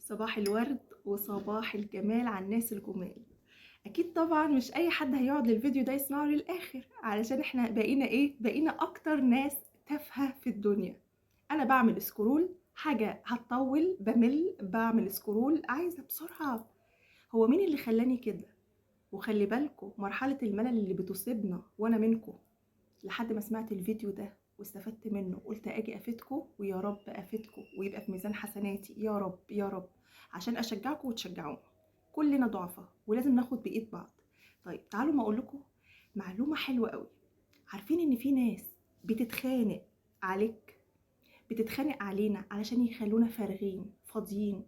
صباح الورد وصباح الجمال على الناس الجمال. اكيد طبعا مش اي حد هيقعد للفيديو ده يسمعه للاخر، علشان احنا بقينا اكتر ناس تافهه في الدنيا. انا بعمل سكرول حاجه هتطول، بعمل سكرول عايزه بسرعه. هو مين اللي خلاني كده؟ وخلي بالكم مرحله الملل اللي بتصيبنا وانا منكم، لحد ما سمعت الفيديو ده واستفدت منه قلت اجي افيدكم، ويا رب افيدكم ويبقى في ميزان حسناتي يا رب يا رب، عشان اشجعكم وتشجعوني. كلنا ضعفة ولازم ناخد بايد بعض. طيب تعالوا ما اقول لكم معلومه حلوه قوي. عارفين ان في ناس بتتخانق عليك، بتتخانق علينا علشان يخلونا فارغين فاضيين،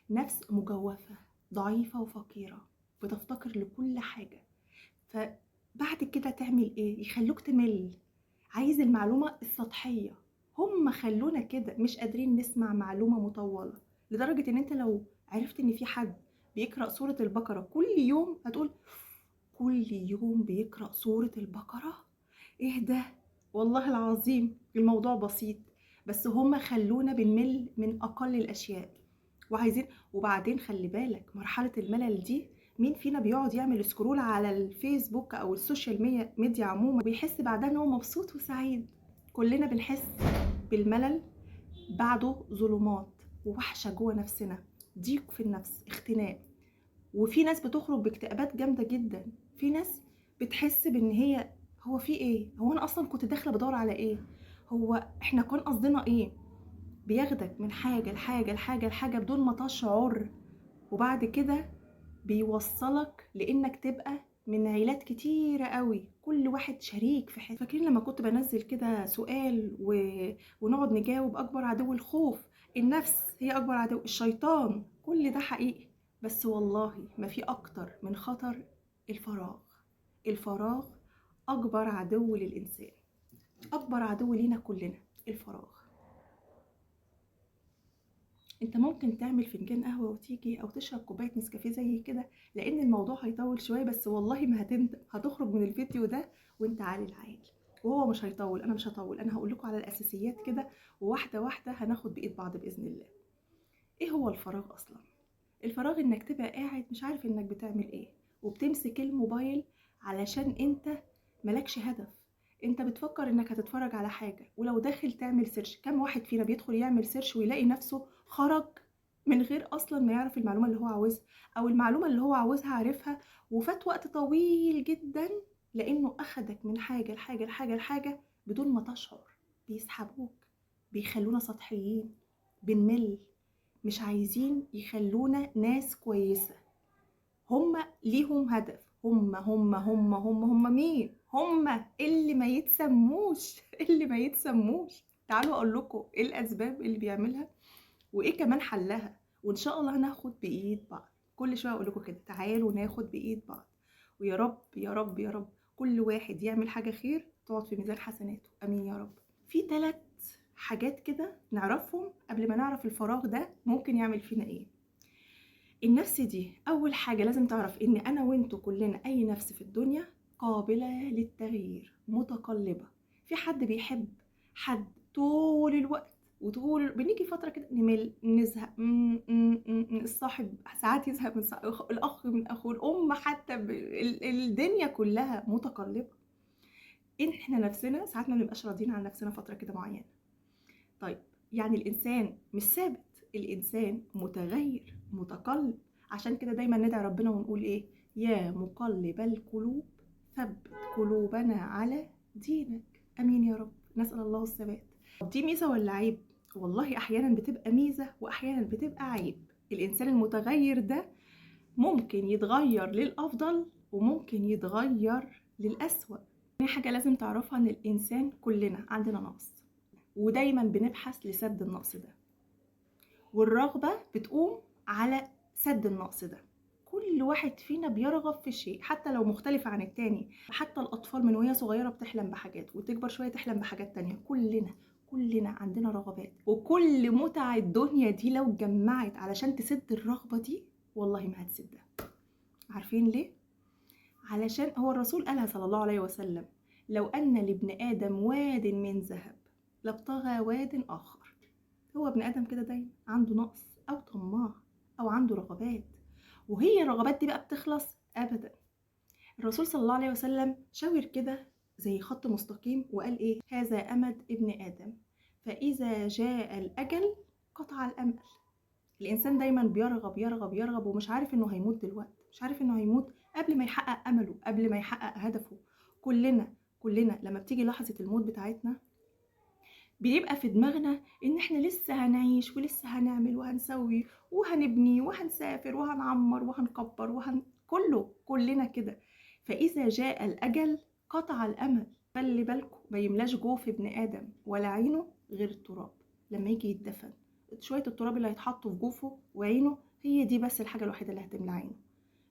نفس مجوفه ضعيفه وفقيره بتفتقر لكل حاجه. فبعد كده تعمل ايه؟ يخلوك تمل، عايز المعلومة السطحية. هم خلونا كده مش قادرين نسمع معلومة مطولة، لدرجة ان انت لو عرفت ان في حد بيقرأ سورة البقرة كل يوم هتقول كل يوم بيقرأ سورة البقرة؟ ايه ده؟ والله العظيم الموضوع بسيط، بس هم خلونا بنمل من اقل الاشياء وعايزين. وبعدين خلي بالك مرحلة الملل دي، مين فينا بيقعد يعمل سكرول على الفيسبوك او السوشيال ميديا عموما وبيحس بعدها ان هو مبسوط وسعيد؟ كلنا بنحس بالملل، بعده ظلمات ووحشة جوه نفسنا، ضيق في النفس، اختناق. وفي ناس بتخرج باكتئابات جامدة جدا، في ناس بتحس بان هو في ايه؟ هو انا اصلا كنت داخلة بدور على ايه؟ هو احنا كان قصدنا ايه؟ بياخدك من حاجة لحاجة لحاجة لحاجة بدون ما تشعر، وبعد كده بيوصلك لانك تبقى من عيلات كتيرة قوي، كل واحد شريك في حته. فاكرين لما كنت بنزل كده سؤال ونقعد نجاوب؟ اكبر عدو الخوف، النفس هي اكبر عدو، الشيطان، كل ده حقيقي. بس والله ما في اكتر من خطر الفراغ. الفراغ اكبر عدو للانسان، اكبر عدو لينا كلنا الفراغ. انت ممكن تعمل فنجان قهوة وتيجي او تشرب كوباية نسكافيه زي كده، لان الموضوع هيطول شوية، بس والله ما هتندم، هتخرج من الفيديو ده وانت عالي العال. وهو مش هيطول، انا مش هطول، انا هقول لكم على الاساسيات كده، وواحدة واحدة هناخد بايد بعض باذن الله. ايه هو الفراغ اصلا؟ الفراغ انك تبقى قاعد مش عارف انك بتعمل ايه، وبتمسك الموبايل علشان انت ملكش هدف. انت بتفكر انك هتتفرج على حاجة، ولو داخل تعمل سيرش، كم واحد فينا بيدخل يعمل سيرش ويلاقي نفسه خرج من غير اصلا ما يعرف المعلومة اللي هو عاوزها، او المعلومة اللي هو عاوزها عارفها وفات وقت طويل جدا، لانه اخدك من حاجة لحاجة لحاجة لحاجة بدون ما تشعر. بيسحبوك، بيخلونا سطحيين، بنمل، مش عايزين يخلونا ناس كويسة. هم ليهم هدف، هم مين؟ هم اللي ما يتسموش اللي ما يتسموش. تعالوا اقول لكم ايه الاسباب اللي بيعملها وايه كمان حلها، وان شاء الله هناخد بايد بعض. كل شويه اقول لكم كده تعالوا ناخد بايد بعض، ويا رب يا رب يا رب كل واحد يعمل حاجه خير تقعد في ميزان حسناته، امين يا رب. في 3 حاجات كده نعرفهم قبل ما نعرف الفراغ ده ممكن يعمل فينا ايه. النفس دي اول حاجة لازم تعرف ان انا وانتو كلنا اي نفس في الدنيا قابلة للتغيير، متقلبة. في حد بيحب حد طول الوقت، بنيجي فترة كده نمل، نزهق، الصاحب ساعات يزهق من الاخ من اخوه، الام حتى الدنيا كلها متقلبة. احنا نفسنا ساعات ما بنبقاش راضيين عن نفسنا فترة كده معينة. طيب يعني الإنسان مش ثابت، الإنسان متغير متقلب. عشان كده دايما ندعي ربنا ونقول إيه؟ يا مقلب القلوب ثبت قلوبنا على دينك، أمين يا رب، نسأل الله الثبات. طب دي ميزة ولا عيب؟ والله أحيانا بتبقى ميزة وأحيانا بتبقى عيب. الإنسان المتغير ده ممكن يتغير للأفضل وممكن يتغير للأسوأ. يعني حاجة لازم تعرفها إن الإنسان كلنا عندنا نقص، ودايما بنبحث لسد النقص ده، والرغبة بتقوم على سد النقص ده. كل واحد فينا بيرغب في شيء حتى لو مختلف عن التاني. حتى الأطفال من وهي صغيرة بتحلم بحاجات وتكبر شوية تحلم بحاجات تانية. كلنا عندنا رغبات، وكل متع الدنيا دي لو اتجمعت علشان تسد الرغبة دي والله ما هتسدها. عارفين ليه؟ علشان هو الرسول قالها صلى الله عليه وسلم: لو أن لابن آدم واد من ذهب لابتغى واد آخر. هو ابن آدم كده دايما عنده نقص أو طماع وعنده رغبات، وهي الرغبات دي بقى بتخلص ابدا. الرسول صلى الله عليه وسلم شاور كده زي خط مستقيم وقال ايه: هذا امد ابن ادم، فاذا جاء الاجل قطع الامل. الانسان دايما بيرغب يرغب يرغب ومش عارف انه هيموت دلوقتي، مش عارف انه هيموت قبل ما يحقق امله، قبل ما يحقق هدفه. كلنا لما بتيجي لحظة الموت بتاعتنا بيبقى في دماغنا ان احنا لسه هنعيش ولسه هنعمل وهنسوي وهنبني وهنسافر وهنعمر وهنكبر كلنا كده. فاذا جاء الاجل قطع الامل. خلي بالكم ما يملاش جوف ابن ادم ولا عينه غير التراب. لما يجي يتدفن شويه التراب اللي هيتحطوا في جوفه وعينه، هي دي بس الحاجه الوحيده اللي هتملى عينه،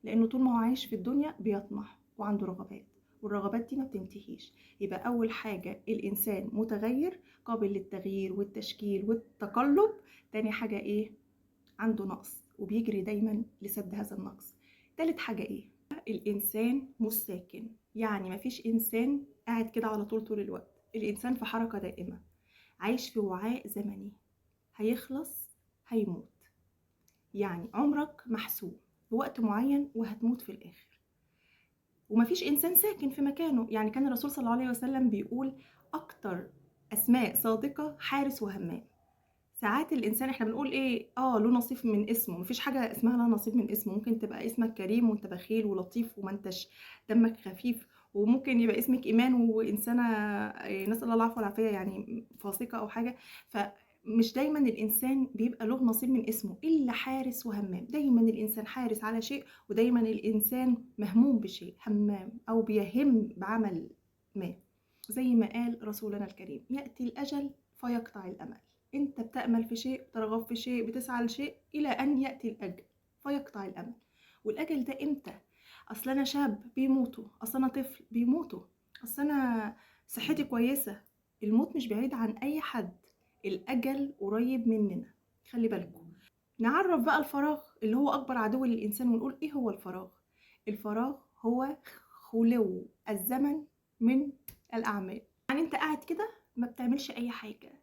لانه طول ما هو عايش في الدنيا بيطمح وعنده رغبات، والرغبات دي ما بتنتهيش. يبقى اول حاجه الانسان متغير قابل للتغيير والتشكيل والتقلب. تاني حاجه ايه؟ عنده نقص وبيجري دايما لسد هذا النقص. تالت حاجه ايه؟ الانسان مش ساكن، يعني مفيش انسان قاعد كده على طول الوقت. الانسان في حركه دائمه، عايش في وعاء زمني، هيخلص هيموت. يعني عمرك محسوب بوقت معين وهتموت في الاخر. ومفيش انسان ساكن في مكانه. يعني كان الرسول صلى الله عليه وسلم بيقول اكتر اسماء صادقه حارس وهمام. ساعات الانسان احنا بنقول ايه، له نصيب من اسمه. مفيش حاجه اسمها لها نصيب من اسمه. ممكن تبقى اسمك كريم وانت بخيل ولطيف وما انتش دمك خفيف، وممكن يبقى اسمك ايمان وانسانه نسال الله العفو والعافيه يعني فاسقه او حاجه. فمش دايما الانسان بيبقى له نصيب من اسمه الا حارس وهمام. دايما الانسان حارس على شيء، ودايما الانسان مهموم بشيء، همام او بيهم بعمل ما. زي ما قال رسولنا الكريم: ياتي الاجل فيقطع الامل. انت بتأمل في شيء، بترغب في شيء، بتسعى لشيء الى ان يأتي الاجل فيقطع الامل. والاجل ده امتى؟ اصل انا شاب بيموتوا، اصل انا طفل بيموتوا، اصل انا صحتي كويسة. الموت مش بعيد عن اي حد، الاجل قريب مننا. خلي بالكم. نعرف بقى الفراغ اللي هو اكبر عدو للانسان ونقول ايه هو الفراغ. الفراغ هو خلو الزمن من الاعمال. يعني انت قاعد كده ما بتعملش اي حاجة،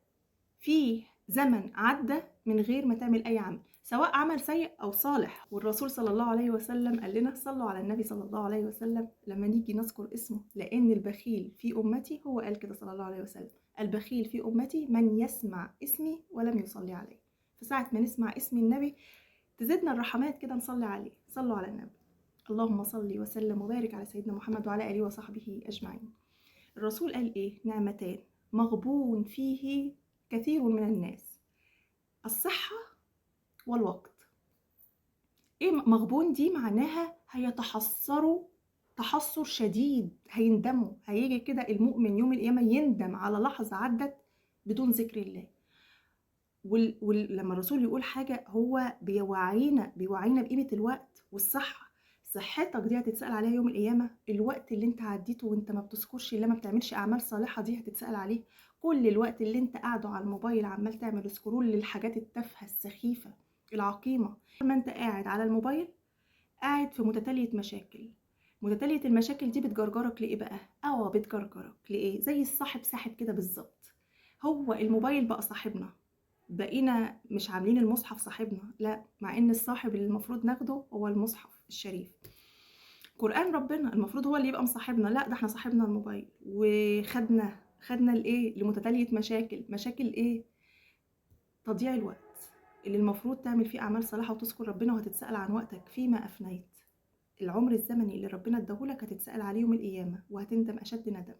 في زمن عدى من غير ما تعمل اي عمل، سواء عمل سيء او صالح. والرسول صلى الله عليه وسلم قال لنا: صلوا على النبي صلى الله عليه وسلم لما نيجي نذكر اسمه، لان البخيل في امتي، هو قال كده صلى الله عليه وسلم: البخيل في امتي من يسمع اسمي ولم يصلي عليه. فساعة ما نسمع اسم النبي تزيدنا الرحمات كده نصلي عليه. صلوا على النبي. اللهم صل وسلم وبارك على سيدنا محمد وعلى اله وصحبه اجمعين. الرسول قال ايه؟ نعمتان مغبون فيه كثير من الناس: الصحة والوقت. ايه مغبون دي؟ معناها هيتحسروا تحسر شديد، هيندموا. هيجي كده المؤمن يوم القيامة يندم على لحظة عدت بدون ذكر الله. ولما الرسول يقول حاجة هو بيوعينا بقيمة الوقت والصحة. صحتك دي هتتسأل عليها يوم القيامة. الوقت اللي انت عديته وانت ما بتذكرش الله، ما بتعملش اعمال صالحة، دي هتتسأل عليه. كل الوقت اللي انت قاعده على الموبايل عمال تعمل سكرول للحاجات التافهة السخيفة العقيمة، ما انت قاعد على الموبايل قاعد في متتالية مشاكل. متتالية المشاكل دي بتجرجرك لإيه بقى؟ بتجرجرك لإيه؟ زي الصاحب ساحب كده بالظبط. هو الموبايل بقى صاحبنا، بقينا مش عاملين المصحف صاحبنا، لا، مع ان الصاحب اللي المفروض ناخده هو المصحف الشريف. قرآن ربنا المفروض هو اللي يبقى مصاحبنا، لا، ده احنا صاحبنا الموبايل. خدنا الايه؟ لمتتالية مشاكل ايه؟ تضييع الوقت اللي المفروض تعمل فيه اعمال صالحة وتذكر ربنا، وهتتسأل عن وقتك فيما افنيت. العمر الزمني اللي ربنا اداهولك هتتسأل عليه يوم القيامة، وهتندم اشد ندم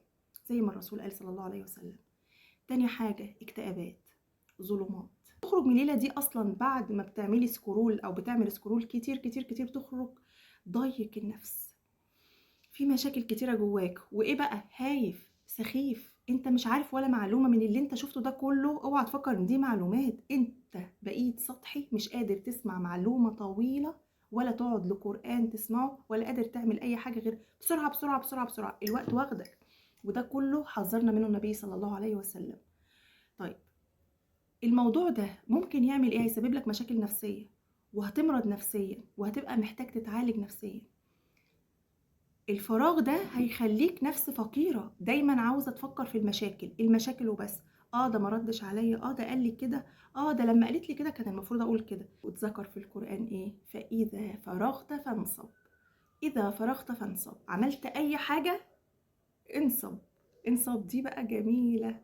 زي ما الرسول قال صلى الله عليه وسلم. تاني حاجة اكتئابات، ظلمات. تخرج من الليلة دي أصلا بعد ما بتعملي سكرول أو بتعمل سكرول كتير كتير كتير، تخرج ضيق النفس، في مشاكل كتيرة جواك. وإيه بقى؟ هايف سخيف، انت مش عارف ولا معلومة من اللي انت شفته ده كله. اوعى تفكر ان دي معلومات، انت بقيت سطحي، مش قادر تسمع معلومة طويلة، ولا تقعد لقرآن تسمعه، ولا قادر تعمل اي حاجة غير بسرعة بسرعة بسرعة بسرعة. الوقت واخدك، وده كله حذرنا منه النبي صلى الله عليه وسلم. طيب الموضوع ده ممكن يعمل ايه؟ هيسبب لك مشاكل نفسية، وهتمرض نفسيا، وهتبقى محتاج تتعالج نفسيا. الفراغ ده هيخليك نفس فقيرة، دايما عاوزة تفكر في المشاكل وبس. ده ما ردش عليا، ده قال لي كده، ده لما قالت لي كده كان المفروض اقول كده. واتذكر في القرآن ايه؟ فإذا فرغت فانصب. إذا فرغت فانصب، عملت أي حاجة انصب. انصب دي بقى جميلة.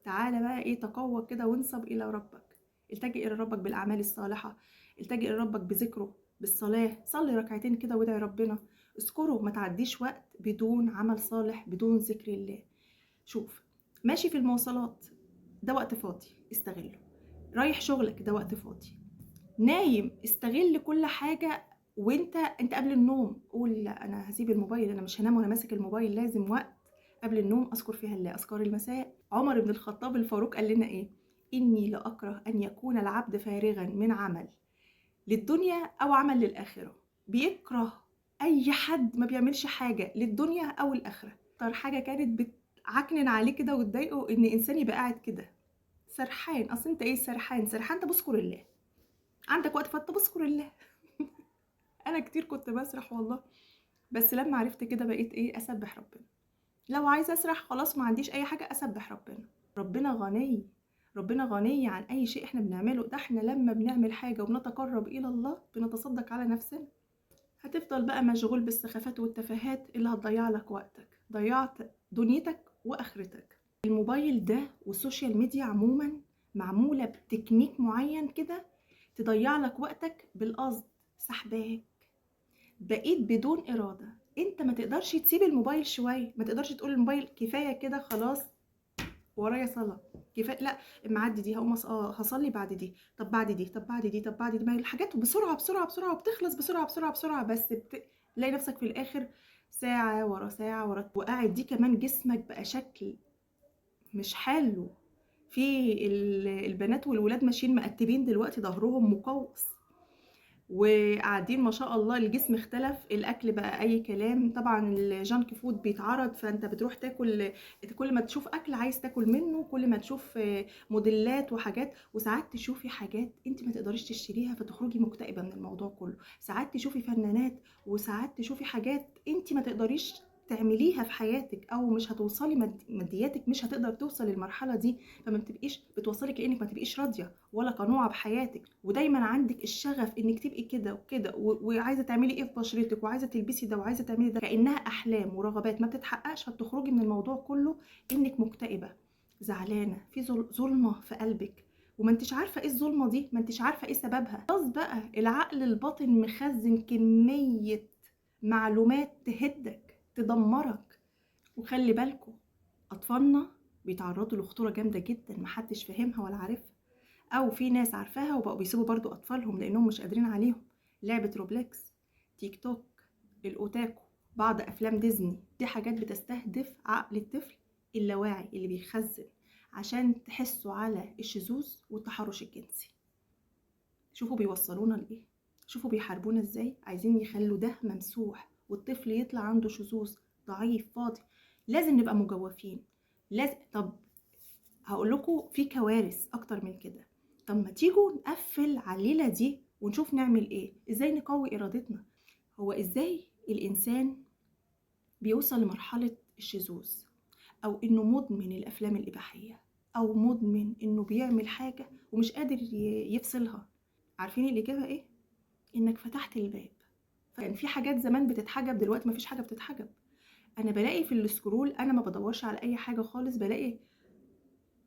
تعالى بقى ايه، تقوى كده وانصب إلى ربك. التجئ إلى ربك بالأعمال الصالحة، التجئ إلى ربك بذكره، بالصلاة. صلي ركعتين كده وادعي ربنا، اذكره. ما تعديش وقت بدون عمل صالح، بدون ذكر الله. شوف، ماشي في المواصلات، ده وقت فاضي استغله. رايح شغلك، ده وقت فاضي. نايم، استغل كل حاجة. انت قبل النوم قول لا انا هسيب الموبايل، انا مش هنام وانا ماسك الموبايل، لازم وقت قبل النوم اذكر فيها الله. اذكار المساء، عمر بن الخطاب الفاروق قال لنا ايه؟ اني لاكره ان يكون العبد فارغا من عمل للدنيا او عمل للاخرة. بيكره اي حد ما بيعملش حاجة للدنيا او الاخرة. اكتر حاجة كانت بتعكنن عليه كده وتضايقه ان انسان يبقى قاعد كده سرحان. اصل انت ايه سرحان؟ انت بذكر الله، عندك وقت فانت بذكر الله. انا كتير كنت بسرح والله، بس لما عرفت كده بقيت ايه، اسبح ربنا. لو عايزه اسرح خلاص ما عنديش اي حاجه، اسبح ربنا. ربنا غني، ربنا غني عن اي شيء احنا بنعمله. ده احنا لما بنعمل حاجه وبنتقرب الى الله بنتصدق على نفسنا. هتفضل بقى مشغول بالسخافات والتفاهات اللي هتضيع لك وقتك، ضيعت دنيتك واخرتك. الموبايل ده والسوشيال ميديا عموما معموله بتكنيك معين كده تضيع لك وقتك بالقصد، سحباك. بقيت بدون إرادة. انت ما تقدرش تسيب الموبايل شوية، ما تقدرش تقول الموبايل كفاية كده خلاص ورايا صلاة كفاية، لا المعدي دي هقوم هصلي بعد دي، طب بعد دي، طب بعد دي، طب بعد دي. ما هي الحاجات بسرعة بسرعة بسرعة وبتخلص بسرعة بسرعة بسرعة، بس تلاقي نفسك في الآخر ساعة ورا ساعة ورا، وقاعد. دي كمان جسمك بقى شكل مش حلو. في البنات والولاد ماشيين مقتبين دلوقتي، ظهرهم مقوس وقاعدين ما شاء الله. الجسم اختلف، الاكل بقى اي كلام. طبعا الجانك فود بيتعرض، فانت بتروح تاكل، كل ما تشوف اكل عايز تاكل منه، كل ما تشوف موديلات وحاجات. وساعات تشوفي حاجات انت ما تقدريش تشتريها فتخرجي مكتئبه من الموضوع كله. ساعات تشوفي فنانات، وساعات تشوفي حاجات انت ما تقدريش تعمليها في حياتك، او مش هتوصلي مادياتك مش هتقدر توصل للمرحله دي، فما بتبقيش بتوصلك لانك ما تبقيش راضيه ولا قنوعه بحياتك، ودايما عندك الشغف انك تبقي كده وكده وعايزه تعملي ايه في بشرتك، وعايزه تلبسي ده وعايزه تعملي ده، كانها احلام ورغبات ما بتتحققش. فبتخرجي من الموضوع كله انك مكتئبه، زعلانه، في ظلمه في قلبك، وما انتش عارفه ايه الظلمه دي، ما انتش عارفه ايه سببها. خلاص بقى العقل الباطن مخزن كميه معلومات تهدك تدمرك. وخلي بالكم، اطفالنا بيتعرضوا لخطوره جامده جدا محدش فاهمها ولا عارفها، او في ناس عارفاها وبقوا بيسيبوا برضو اطفالهم لانهم مش قادرين عليهم. لعبه روبلكس، تيك توك، الاوتاكو، بعض افلام ديزني، دي حاجات بتستهدف عقل الطفل اللاواعي اللي بيخزن عشان تحسوا على الشذوذ والتحرش الجنسي. شوفوا بيوصلونا لايه، شوفوا بيحاربونا ازاي. عايزين يخلوا ده ممسوح والطفل يطلع عنده شذوذ ضعيف فاضي. لازم نبقى مجوفين، لازم. طب هقول لكم في كوارث اكتر من كده. طب ما تيجوا نقفل على الليله دي ونشوف نعمل ايه، ازاي نقوي ارادتنا. هو ازاي الانسان بيوصل لمرحله الشذوذ، او انه مدمن الافلام الاباحيه، او مدمن انه بيعمل حاجه ومش قادر يفصلها؟ عارفين الاجابه ايه؟ انك فتحت الباب. كان في حاجات زمان بتتحجب، دلوقتي مفيش حاجه بتتحجب. انا بلاقي في السكرول، انا ما بدورش على اي حاجه خالص، بلاقي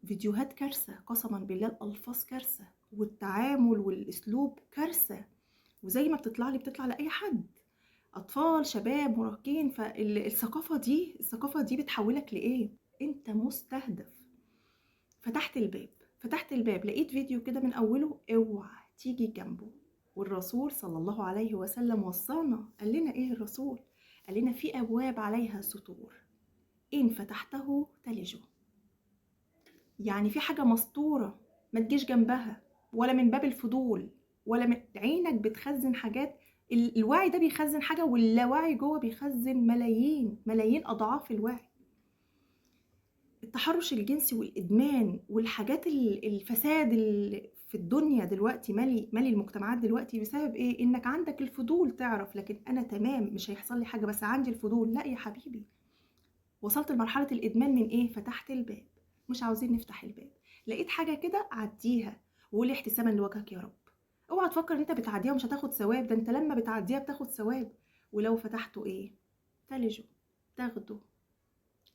فيديوهات كارثة، قسما بالله الألفاظ كارثة والتعامل والأسلوب كارثة. وزي ما بتطلع لي بتطلع لأي حد، أطفال شباب مراهقين. الثقافة دي بتحولك لإيه؟ أنت مستهدف. فتحت الباب لقيت فيديو كده من أوله اوعى تيجي جنبه. والرسول صلى الله عليه وسلم وصانا، قال لنا إيه الرسول؟ قال لنا في أبواب عليها سطور إن فتحته تلجه. يعني في حاجة مسطورة ما تجيش جنبها، ولا من باب الفضول، ولا من عينك بتخزن حاجات. الوعي ده بيخزن حاجة، واللاوعي جوه بيخزن ملايين ملايين أضعاف الوعي. التحرش الجنسي والإدمان والحاجات الفساد اللي في الدنيا دلوقتي مالي المجتمعات دلوقتي بسبب إيه؟ إنك عندك الفضول تعرف، لكن أنا تمام مش هيحصل لي حاجة بس عندي الفضول. لا يا حبيبي، وصلت لمرحلة الإدمان من إيه؟ فتحت الباب. مش عاوزين نفتح الباب. لقيت حاجه كده عديها وقولي احتسابا لوجهك يا رب. اوعى تفكر ان انت بتعديها ومش هتاخد ثواب، ده انت لما بتعديها بتاخد ثواب. ولو فتحته ايه؟ تلجوا، تاخده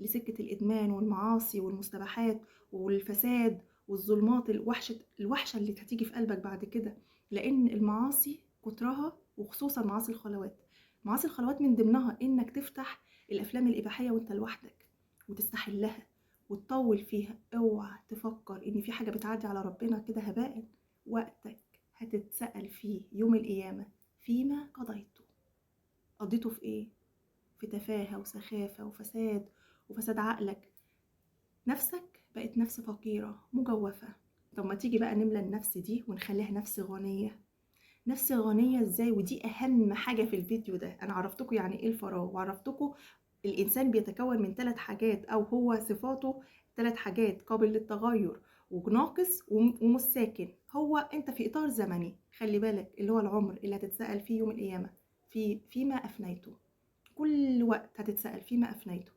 لسكة الإدمان والمعاصي والمستباحات والفساد والظلمات الوحشة اللي هتيجي في قلبك بعد كده. لأن المعاصي كترها، وخصوصا معاصي الخلوات، معاصي الخلوات من ضمنها إنك تفتح الأفلام الإباحية وإنت لوحدك وتستحلها وتطول فيها. اوعى تفكر إن في حاجة بتعدي على ربنا كده هباء. وقتك هتتسأل فيه يوم القيامة فيما قضيته. قضيته في إيه؟ في تفاهة وسخافة وفساد عقلك. نفسك بقت نفس فقيرة مجوفة. طب ما تيجي بقى نملى النفس دي ونخليها نفس غنية. نفس غنية ازاي؟ ودي اهم حاجة في الفيديو ده. انا عرفتكم يعني ايه الفراغ، وعرفتكم الانسان بيتكون من 3 حاجات، او هو صفاته 3 حاجات: قابل للتغير وناقص ومش ساكن. هو انت في اطار زمني، خلي بالك، اللي هو العمر اللي هتتسأل فيه يوم القيامة فيما افنيته. كل وقت هتتسأل فيما أفنيته.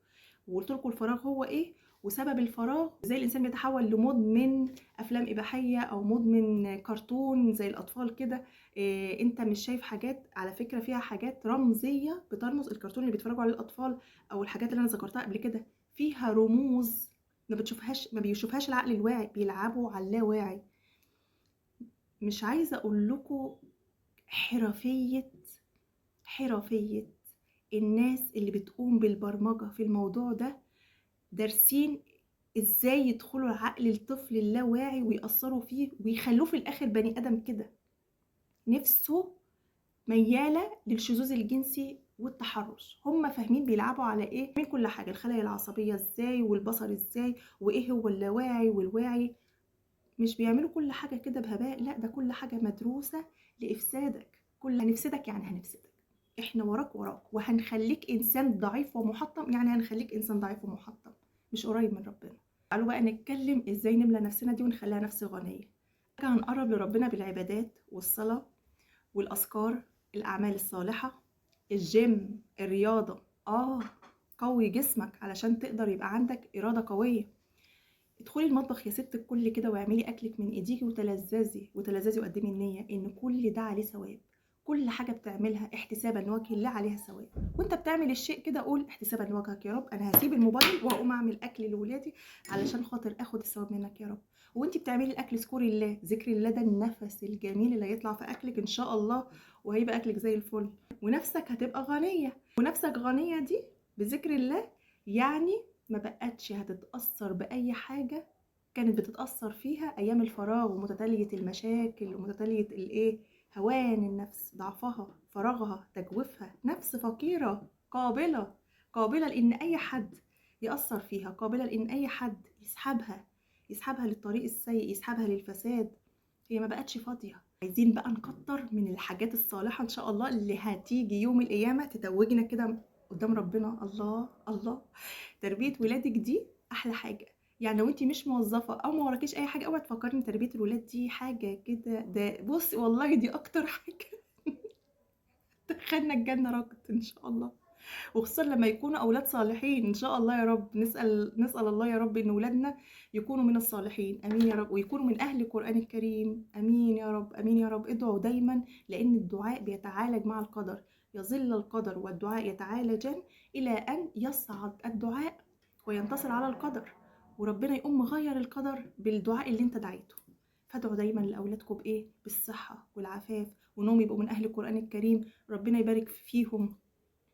وقلت لكم الفراغ هو إيه، وسبب الفراغ، زي الإنسان بيتحول لمدمن أفلام إباحية أو مدمن كرتون زي الأطفال كده. إيه، أنت مش شايف حاجات على فكرة فيها حاجات رمزية بترمز. الكرتون اللي بيتفرجوا عليه الأطفال أو الحاجات اللي أنا ذكرتها قبل كده فيها رموز ما بيشوفهاش العقل الواعي، بيلعبوا على اللاواعي. مش عايزة أقول لكم حرفية الناس اللي بتقوم بالبرمجة في الموضوع ده دارسين ازاي يدخلوا عقل الطفل اللاواعي ويأثروا فيه ويخلوه في الآخر بني آدم كده نفسه ميالة للشذوذ الجنسي والتحرش. هم فاهمين بيلعبوا على ايه من كل حاجة، الخلايا العصبية ازاي والبصر ازاي وايه هو اللاواعي والواعي. مش بيعملوا كل حاجة كده بهباء، لا، ده كل حاجة مدروسة لإفسادك. هنفسدك يعني هنفسدك. احنا وراك وهنخليك انسان ضعيف ومحطم. يعني هنخليك انسان ضعيف ومحطم مش قريب من ربنا. تعالوا بقى نتكلم ازاي نملى نفسنا دي ونخليها نفس غنية. هنقرب لربنا بالعبادات والصلاة والأذكار، الأعمال الصالحة، الجيم، الرياضة. قوي جسمك علشان تقدر يبقى عندك إرادة قوية. ادخلي المطبخ يا ست الكل كده واعملي اكلك من ايديكي وتلذذي وقدمي النية ان كل ده عليه ثواب. كل حاجة بتعملها احتسابا لوجه الله عليها ثواب. وانت بتعمل الشيء كده قول احتسابا لوجهك يا رب، انا هسيب الموبايل واقوم اعمل اكل لولادي علشان خاطر اخد الثواب منك يا رب. وانت بتعملي الاكل اذكري الله. ذكر الله ده النفس الجميل اللي هيطلع في اكلك ان شاء الله، وهيبقى اكلك زي الفل. ونفسك هتبقى غنية، ونفسك غنية دي بذكر الله. يعني ما بقتش هتتأثر بأي حاجة كانت بتتأثر فيها أيام الفراغ ومتتالية المشاكل ومتتالية هوان النفس، ضعفها، فراغها، تجويفها. نفس فقيرة قابلة لأن أي حد يأثر فيها، قابلة لأن أي حد يسحبها للطريق السيء، يسحبها للفساد. هي ما بقتش فاضية. عايزين بقى نكتر من الحاجات الصالحة إن شاء الله اللي هتيجي يوم القيامة تتوجنا كده قدام ربنا. الله، تربية ولادك دي أحلى حاجة. يعني لو انت مش موظفة او ما وراكيش اي حاجة، اوعي تفكري ان تربية الولاد دي حاجة كده. ده بصي والله دي اكتر حاجة تدخلنا الجنة رغد ان شاء الله. وخصوصا لما يكونوا اولاد صالحين ان شاء الله يا رب. نسأل الله يا رب ان ولادنا يكونوا من الصالحين، امين يا رب، ويكونوا من اهل القرآن الكريم، امين يا رب، امين يا رب. ادعوا دايما، لان الدعاء بيتعالج مع القدر. يظل القدر والدعاء يتعالجان الى ان يصعد الدعاء وينتصر على القدر، وربنا يقوم مغير القدر بالدعاء اللي انت دعيته. فادعوا دايما لاولادكم بايه؟ بالصحة والعفاف، وانهم يبقوا من اهل القرآن الكريم. ربنا يبارك فيهم،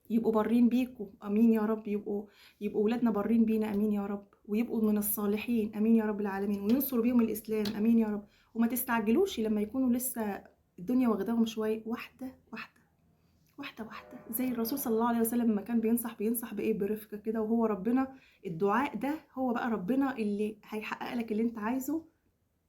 يبقوا بارين بيكم، امين يا رب. يبقوا ولادنا بارين بينا، امين يا رب. ويبقوا من الصالحين، امين يا رب العالمين. وينصر بيهم الاسلام، امين يا رب. وما تستعجلوش لما يكونوا لسه الدنيا واخداهم شويه، واحده واحده واحده واحده. زي الرسول صلى الله عليه وسلم لما كان بينصح بايه؟ برفقه كده. وهو ربنا الدعاء ده هو بقى ربنا اللي هيحقق لك اللي انت عايزه.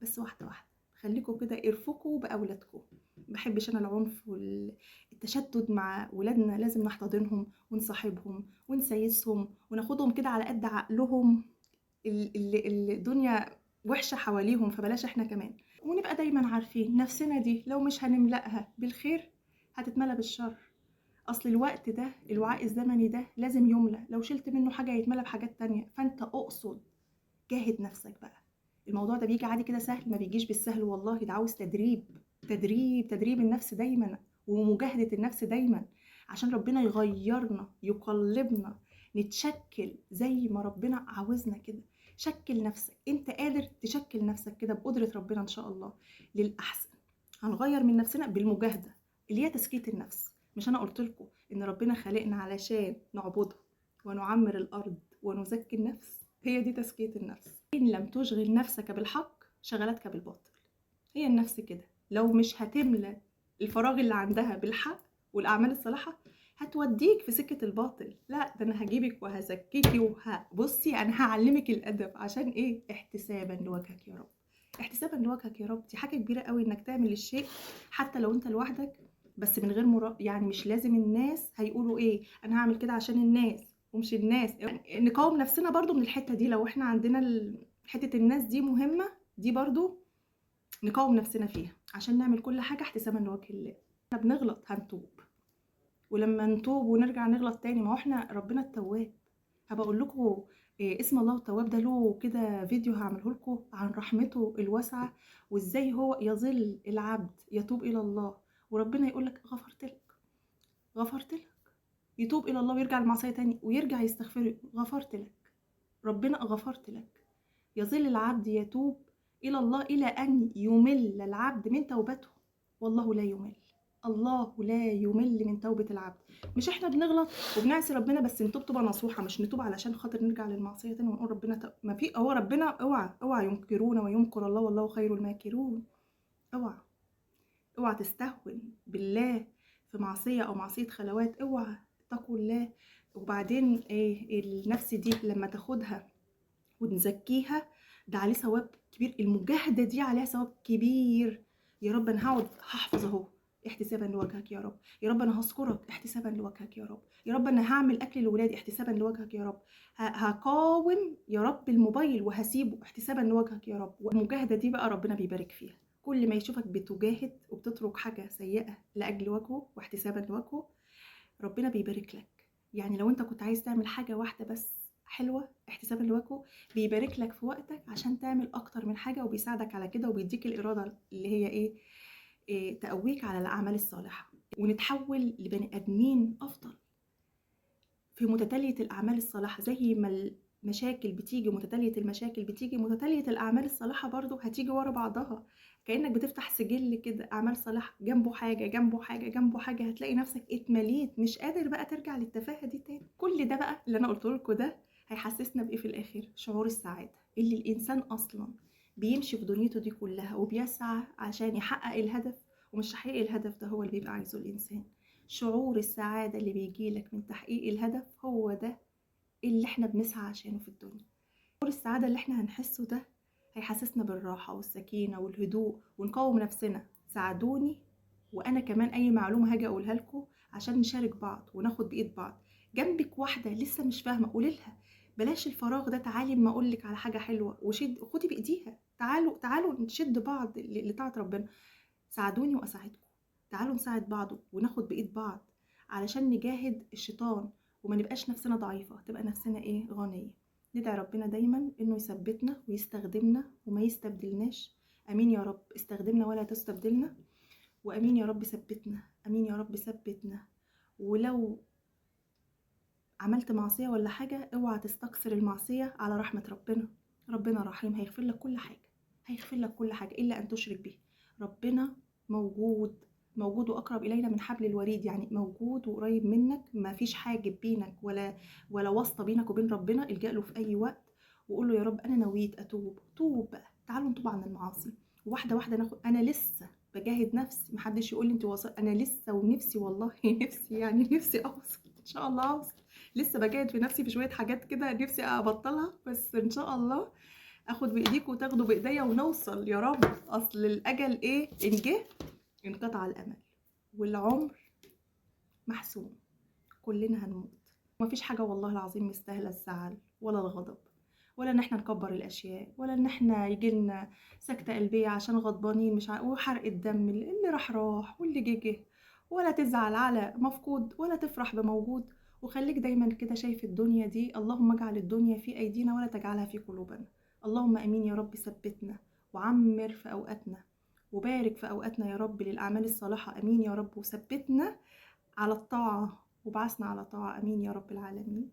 بس واحده واحده. خليكم كده ارفقوا باولادكم. بحبش انا العنف والتشدد مع ولادنا. لازم نحتضنهم ونصاحبهم ونسيسهم وناخدهم كده على قد عقلهم. الدنيا وحشة حواليهم، فبلاش احنا كمان. ونبقى دايما عارفين نفسنا دي لو مش هنملأها بالخير هتتملى بالشر. اصل الوقت ده، الوعاء الزمني ده لازم يملى. لو شلت منه حاجة هيتملى بحاجات تانية. فانت اقصد جاهد نفسك بقى. الموضوع ده بيجي عادي كده سهل؟ ما بيجيش بالسهل والله، ده عاوز تدريب، تدريب النفس دايما ومجاهدة النفس دايما، عشان ربنا يغيرنا يقلبنا نتشكل زي ما ربنا عاوزنا كده. شكل نفسك، انت قادر تشكل نفسك كده بقدرة ربنا ان شاء الله للأحسن. هنغير من نفسنا بالمجاهدة اللي هي تزكية النفس. مش انا قلت لكم ان ربنا خلقنا علشان نعبده ونعمر الارض ونزكي النفس؟ هي دي تزكية النفس. ان لم تشغل نفسك بالحق شغلتك بالباطل. هي النفس كده، لو مش هتملى الفراغ اللي عندها بالحق والاعمال الصالحة هتوديك في سكة الباطل. لا ده انا هجيبك وهزكيكي بصي انا هعلمك الادب. عشان ايه؟ احتسابا لوجهك يا رب. احتسابا لوجهك يا رب دي حاجة كبيرة قوي، انك تعمل الشيء حتى لو انت لوحدك، بس من غير يعني مش لازم الناس هيقولوا ايه، انا هعمل كده عشان الناس ومش الناس. يعني نقاوم نفسنا برضو من الحتة دي، لو احنا عندنا حتة الناس دي مهمة، دي برضو نقاوم نفسنا فيها عشان نعمل كل حاجة احتسابا لوجه الله. احنا بنغلط هنتوب، ولما نتوب ونرجع نغلط تاني، ما هو احنا ربنا التواب. هبقول لكم اسم الله التواب ده له كده فيديو هعمله لكم عن رحمته الواسعة، وازاي هو يظل العبد يتوب الى الله وربنا يقول لك غفرت لك، غفرت لك. يتوب الى الله ويرجع المعصية تاني ويرجع يستغفر، غفرت لك، ربنا غفرت لك. يظل العبد يتوب إلى الله إلى أن يمل العبد من توبته، والله لا يمل. الله لا يمل من توبة العبد. مش احنا بنغلط وبنعصي ربنا، بس نتوب توبة نصوحة، مش نتوب علشان خاطر نرجع للمعصية تاني ونقول ربنا ما في هو ربنا. اوعى ينكرون ويمكر الله والله خير الماكرون. اوعى تستهون بالله في معصية او معصية خلوات، اوعى. اتقوا الله. وبعدين ايه النفس دي لما تاخدها ونزكيها ده عليه ثواب كبير، المجاهدة دي عليها ثواب كبير. يا رب انا هقعد هحفظ اهو احتسابا لوجهك يا رب، يا رب انا هذكرك احتسابا لوجهك يا رب، يا رب انا هعمل اكل لاولادي احتسابا لوجهك يا رب، هقاوم يا رب الموبايل وهسيبه احتسابا لوجهك يا رب. والمجاهدة دي بقى ربنا بيبارك فيها. كل ما يشوفك بتجاهد وبتترك حاجة سيئة لأجل وجهه واحتسابا لوجهه ربنا بيبارك لك. يعني لو انت كنت عايز تعمل حاجة واحدة بس حلوة احتسابا لوجهه، بيبارك لك في وقتك عشان تعمل اكتر من حاجة، وبيساعدك على كده، وبيديك الإرادة اللي هي إيه تقويك على الأعمال الصالحة، ونتحول لبني آدمين أفضل في متتالية الأعمال الصالحة. زي ما المشاكل بتيجي متتالية، المشاكل بتيجي متتالية الأعمال الصالحة برضو هتيجي ورا بعضها. كأنك بتفتح سجل كده أعمال صالحة جنبه حاجة جنبه حاجة جنبه حاجة، هتلاقي نفسك اتمليت مش قادر بقى ترجع للتفاهة دي تاني. كل ده بقى اللي أنا قلته لكم ده هيحسسنا بإيه في الآخر؟ شعور السعادة اللي الإنسان أصلا بيمشي في دنيته دي كلها وبيسعى عشان يحقق الهدف، ومش تحقيق الهدف ده هو اللي بيبقى عايزه الإنسان. شعور السعادة اللي بيجيلك من تحقيق الهدف هو ده اللي احنا بنسعى عشانه في الدنيا. شعور السعادة اللي احنا هنحسه ده هيحسسنا بالراحة والسكينة والهدوء، ونقاوم نفسنا. ساعدوني وانا كمان اي معلومة هاجي اقولها لكم عشان نشارك بعض وناخد بايد بعض. جنبك واحدة لسه مش فاهمة قولي لها بلاش الفراغ ده، تعالي اما اقولك على حاجة حلوة وشد خدي بايديها، تعالوا نشد بعض لطاعة ربنا. ساعدوني واساعدكم، تعالوا نساعد بعض وناخد بايد بعض علشان نجاهد الشيطان وما نبقاش نفسنا ضعيفة، تبقى نفسنا غنية. ندعي ربنا دايما انه يثبتنا ويستخدمنا وما يستبدلناش. امين يا رب. استخدمنا ولا تستبدلنا، وامين يا رب ثبتنا، امين يا رب ثبتنا. ولو عملت معصية ولا حاجة اوعى تستكثر المعصية على رحمة ربنا. ربنا رحيم هيغفر لك كل حاجة، هيغفر لك كل حاجة إلا أن تشرك به. ربنا موجود، موجود وأقرب إلينا من حبل الوريد، يعني موجود وقريب منك، ما فيش حاجة بينك ولا واسطة بينك وبين ربنا. الجأ له في أي وقت وقول له يا رب أنا نويت أتوب. توب بقى، تعالوا نتوب عن المعاصي واحدة واحدة ناخد. أنا لسه بجاهد نفسي، محدش يقول لي أنت وصل، أنا لسه ونفسي والله نفسي يعني نفسي أوصل إن شاء الله أوصل. لسه بجاهد في نفسي في شوية حاجات كده نفسي أبطلها، بس إن شاء الله أخد بإيديك وتاخدوا بإيديا ونوصل يا رب. أصل الأجل إن جه انقطع الأمل، والعمر محسوم، كلنا هنموت. مفيش حاجة والله العظيم مستاهلة الزعل ولا الغضب، ولا ان احنا نكبر الاشياء، ولا ان احنا يجيلنا سكتة قلبية عشان غضبانين وحرق الدم اللي راح واللي جه. ولا تزعل على مفقود ولا تفرح بموجود. وخليك دايما كده شايف الدنيا دي، اللهم اجعل الدنيا في ايدينا ولا تجعلها في قلوبنا. اللهم امين يا رب. ثبتنا وعمر في اوقاتنا وبارك في اوقاتنا يا رب للاعمال الصالحه، امين يا رب. وثبتنا على الطاعه وبعثنا على طاعه، امين يا رب العالمين.